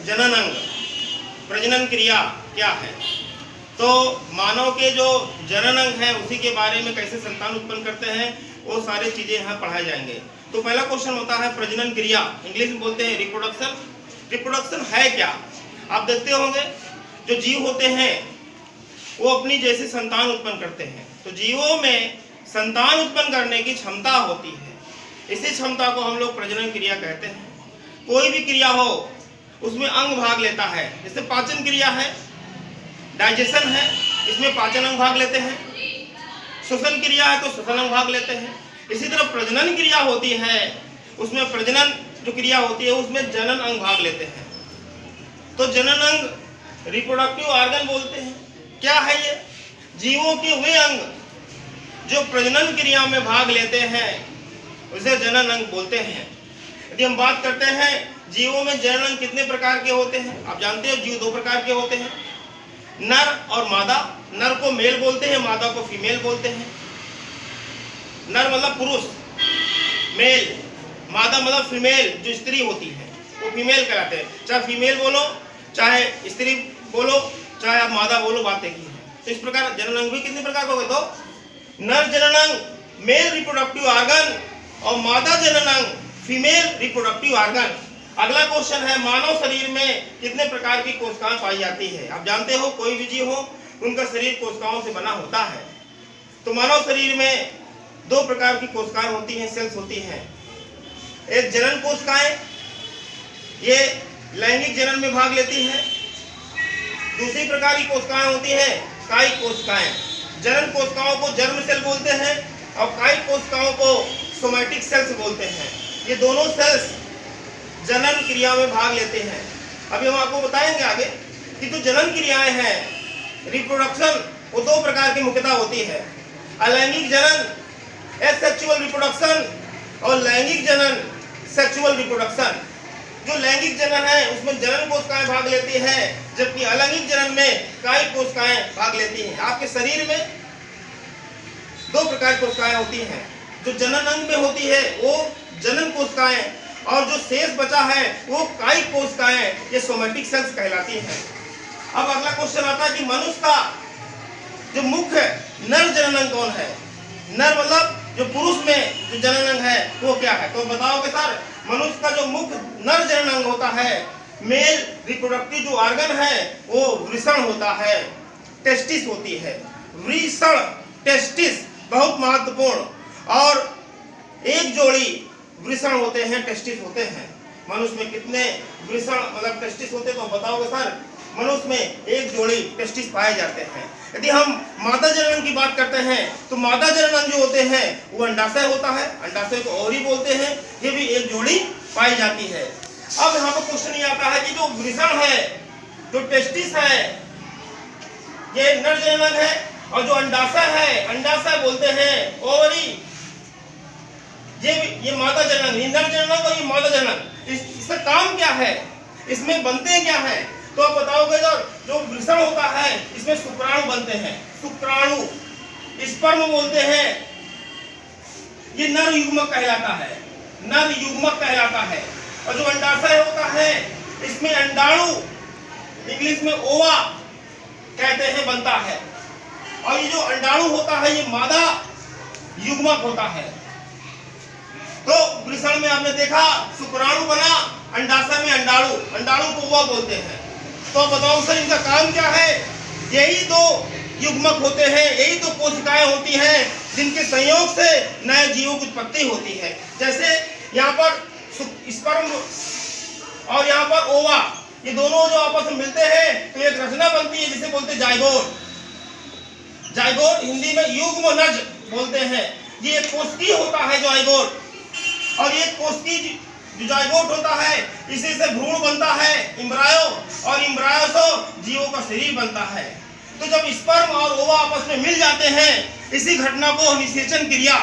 जनन अंग, प्रजनन क्रिया क्या है। तो मानव के जो जनन अंग है उसी के बारे में कैसे संतान उत्पन्न करते हैं वो सारी चीजें यहाँ पढ़ाए जाएंगे। तो पहला क्वेश्चन होता है प्रजनन क्रिया, इंग्लिश में बोलते हैं रिप्रोडक्शन। रिप्रोडक्शन है क्या? आप देखते होंगे जो जीव होते हैं वो अपनी जैसे संतान उत्पन्न करते हैं। तो जीवों में संतान उत्पन्न करने की क्षमता होती है, इसी क्षमता को हम लोग प्रजनन क्रिया कहते हैं। कोई भी क्रिया हो उसमें अंग भाग लेता है, जैसे पाचन क्रिया है, डाइजेशन है, इसमें पाचन अंग भाग लेते हैं। श्वसन क्रिया है तो श्वसन अंग भाग लेते हैं। इसी तरह प्रजनन क्रिया होती है, उसमें प्रजनन जो क्रिया होती है उसमें जनन अंग भाग लेते हैं। तो जनन अंग रिप्रोडक्टिव ऑर्गन बोलते हैं। क्या है ये? जीवों के वे अंग जो प्रजनन क्रिया में भाग लेते हैं उसे जनन अंग बोलते हैं। यदि हम बात करते हैं जीवों में जनन अंग कितने प्रकार के होते हैं, आप जानते हो जीव दो प्रकार के होते हैं, नर और मादा। नर को मेल बोलते हैं, मादा को फीमेल बोलते हैं। नर मतलब पुरुष, मेल, मादा मतलब फीमेल जो स्त्री होती है वो फीमेल कहलाते हैं। चाहे फीमेल बोलो, चाहे स्त्री बोलो, चाहे आप मादा बोलो, बात एक ही है। तो इस प्रकार जनन अंग भी कितने प्रकार का होगा? तो नर जनन अंग मेल रिप्रोडक्टिव ऑर्गन और मादा जनन अंग फीमेल रिप्रोडक्टिव ऑर्गन। अगला क्वेश्चन है मानव शरीर में कितने प्रकार की कोशिकाएं पाई जाती है। आप जानते हो कोई भी जीव हो उनका शरीर कोशिकाओं से बना होता है। तो मानव शरीर में दो प्रकार की कोशिकाएं होती हैं, सेल्स होती हैं। एक जनन कोशिकाएं, ये लैंगिक जनन में भाग लेती हैं। दूसरी प्रकार की कोशिकाएं होती हैं कायिक कोशिकाएं। जनन कोशिकाओं को जर्म सेल बोलते हैं और कायिक कोशिकाओं को सोमैटिक सेल्स बोलते हैं। ये दोनों सेल्स जनन क्रिया में भाग लेते हैं। अभी हम आपको बताएंगे आगे कि जो जनन क्रियाएं हैं रिप्रोडक्शन वो दो प्रकार की मुख्यतः होती है, अलैंगिक जनन एसेक्सुअल रिप्रोडक्शन और लैंगिक जनन सेक्सुअल रिप्रोडक्शन। जो लैंगिक जनन है उसमें जनन कोशिकाएं भाग लेती हैं, जबकि अलैंगिक जनन में कायिक कोशिकाएं भाग लेती हैं। आपके शरीर में दो प्रकार की कोशिकाएं होती हैं, जो जनन अंग में होती है वो जनन कोशिकाएं और जो शेष बचा है वो कायिक कोशिकाएं, ये सोमैटिक सेल्स कहलाती हैं। अब अगला क्वेश्चन आता है कि मनुष्य का जो मुख्य नर जनन अंग कौन है? नर मतलब जो पुरुष में जो जनन अंग है वो क्या है? तो बताओगे सर, मनुष्य का जो मुख्य नर जनन अंग होता है, मेल रिप्रोडक्टिव जो ऑर्गन है वो वृषण होता है, टेस्टिस होती है। वृषण, टेस्टिस बहुत महत्वपूर्ण। और एक जोड़ी वृषण होते हैं, टेस्टिस होते हैं। मनुष्य में कितने वृषण मतलब टेस्टिस होते हैं? तो बताओगे सर, मनुष्य में एक जोड़ी टेस्टिस पाए जाते हैं। यदि हम मादा जनन की बात करते हैं तो मादा जनन जो होते हैं वो अंडाशय होता है, अंडाशय को ओवरी बोलते हैं, ये भी एक जोड़ी पाई जाती है। अब यहाँ पर क्वेश्चन ये आता है कि जो वृषण है, जो टेस्टिस है, ये नर जनन है, और जो अंडाशय है, अंडाशय बोलते हैं ओवरी, ये मादा जनन, ये नर जनन और ये मादा जनन। इसका काम क्या है, इसमें बनते क्या है? तो आप बताओगे जो वृषण होता है इसमें शुक्राणु बनते हैं, शुक्राणु, स्पर्म बोलते हैं। ये नर युग्मक कहलाता है, नर युग्मक कहलाता है। और जो अंडाशय होता है इसमें अंडाणु, इंग्लिश में ओवा कहते हैं, बनता है। और ये जो अंडाणु होता है ये मादा युग्मक होता है। तो वृषण में आपने देखा शुक्राणु बना, अंडाशय में अंडाणु, अंडाणु को ओवा बोलते हैं। तो बताओ सर इनका काम क्या है? यही दो युग्मक होते हैं, यही दो कोशिकाएं होती हैं जिनके संयोग से नए जीवों की उत्पत्ति होती है। जैसे यहाँ पर स्पर्म और यहाँ पर ओवा, ये दोनों जो आपस में मिलते हैं तो एक रचना बनती है जिसे बोलते हैं जाइगोट। जाइगोट हिंदी में युग्मनज बोलते हैं। ये एक कोशिकी होता है जाइगोट, और ये कोशिकी जो जाइगोट होता है इसी से भ्रूण बनता है, इम्ब्रायो, और इम्ब्रायो से जीवों का शरीर बनता है। तो जब स्पर्म और ओवा आपस में मिल जाते हैं, इसी घटना को निषेचन क्रिया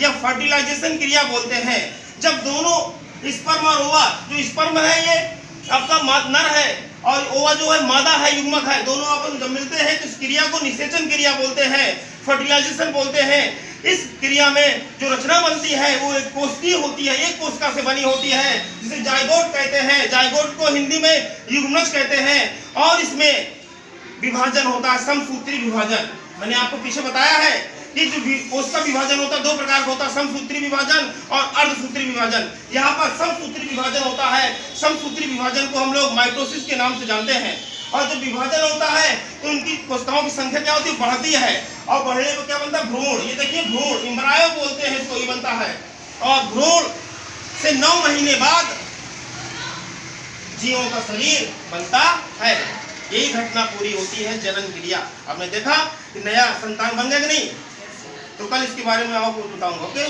या फर्टिलाइजेशन क्रिया बोलते हैं। जब दोनों स्पर्म और ओवा, जो स्पर्म है ये आपका नर है और ओवा जो है मादा है, युग्मक है, दोनों आपस में जब मिलते हैं तो इस क्रिया को निषेचन क्रिया बोलते हैं, फर्टिलाइजेशन बोलते हैं। इस क्रिया में जो रचना बनती है वो एक कोशिकी होती है, एक कोशिका से बनी होती है, जिसे जाइगोट कहते हैं। जाइगोट को हिंदी में युग्मनज कहते हैं। और इसमें विभाजन होता है, समसूत्री विभाजन। मैंने आपको पीछे बताया है कि जो कोशिका विभाजन होता है दो प्रकार का होता है, समसूत्री विभाजन और अर्धसूत्री विभाजन। यहाँ पर समसूत्री विभाजन होता है। समसूत्री विभाजन को हम लोग माइटोसिस के नाम से जानते हैं। और जब विभाजन होता है तो उनकी कोशिकाओं की संख्या क्या होती है, बढ़ती है। और बढ़ने पर क्या बनता है, भ्रूण। ये देखिए भ्रूण, एम्ब्रायो बोलते हैं इसको, ये बनता है। और भ्रूण से 9 महीने बाद जीवों का शरीर बनता है। यही घटना पूरी होती है जनन क्रिया। आपने देखा कि नया संतान बन गया कि नहीं? तो कल इसके बारे में आपको बताऊंगा। ओके।